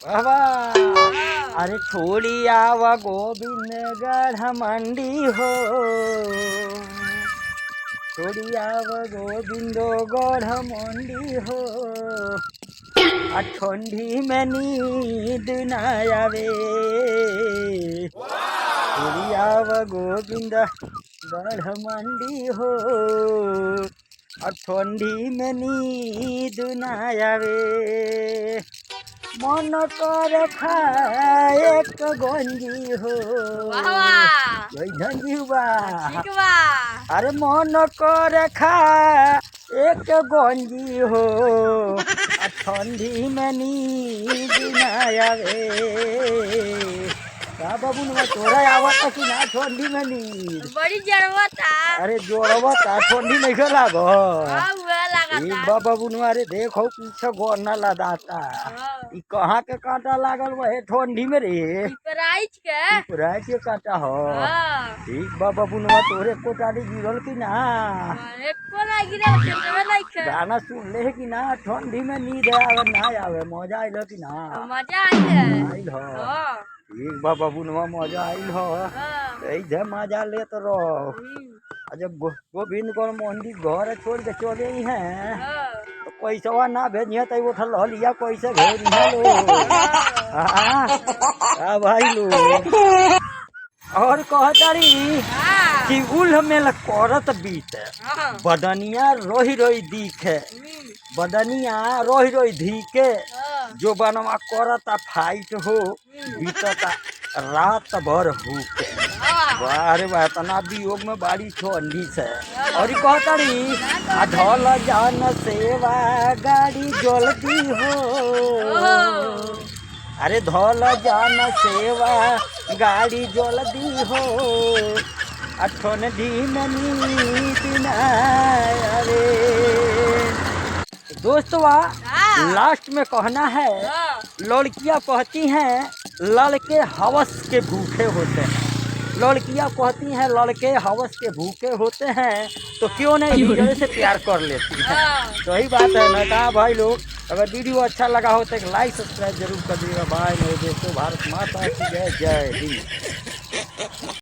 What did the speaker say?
वाह वाह। हाँ। अरे छोड़ी आव गोविंदगढ़ मंडी हो, छोड़ी आव गोविंदगढ़ मंडी हो, आ ठंडी में नींद न आवे। छोड़ी आव गोविंदगढ़ मंडी हो, आ ठंडी में नींद न आवे। मन कर खाए एक गंजी हो। वाह वाह। गंजी हुआ। ठीक बा। अरे मन कर खा एक गंजी हो, आ ठंडी में नींद न आवे। का बाबू ने तोरा आवता कि ना ठंडी में नींद? बड़ी जरूरत है। अरे जोरवता ठंडी नहीं के लागल। हाँ हुआ ठीक लगाता। बा बाबू अरे देखो पीछे गोरना लदाता। हाँ। ई कहाँ के कांटा लागल वह ठंडी में रे? पिपराइच के। पुराय के कांटा हो। हाँ। ठीक बा बाबू तोरे कोटारी गिरल कि ना? एको ना गिरे चलवे नहीं के। गाना सुन ले कि ना ठंडी में नींद आवे ना आवे मजा आइल कि ना? मजा आई है। आइल हो। हाँ। ठीक बा बाबू मजा आइल हो। हाँ। ऐसे मजा लेत रहो। जब गोविंदगढ़ मंडी घर छोड़ के चले ही हैं हाँ। तो पैसा ना भेजिए तो उठल लिया कैसे भेजिए लो। हाँ भाई लो। और कहतारी हाँ। कि उल्ह में करत बीत हाँ। बदनिया रोही रोही दिखे, बदनिया रोही रोही धीके, हाँ। जो बनवा करता फाइट हो बीतता रात भर हुके। वाह रे वाह तना वियोग में बाड़ी ठंडी से। और कहतारी ढल जान सेवा गाड़ी जल्दी हो। अरे धल जान सेवा गाड़ी जल्दी हो, आ ठंडी में नींद न आवे। दोस्तवा लास्ट में कहना है, लड़कियां कहती हैं लड़के हवस के भूखे होते हैं। लड़कियां कहती हैं लड़के हवस के भूखे होते हैं, तो क्यों नहीं दूसरे से प्यार कर लेती हैं। सही बात है ना कहा भाई लोग। अगर वीडियो अच्छा लगा हो तो एक लाइक सब्सक्राइब जरूर कर दीजिएगा। बाय मेरे दोस्तों, भारत माता की जय, जय हिंद।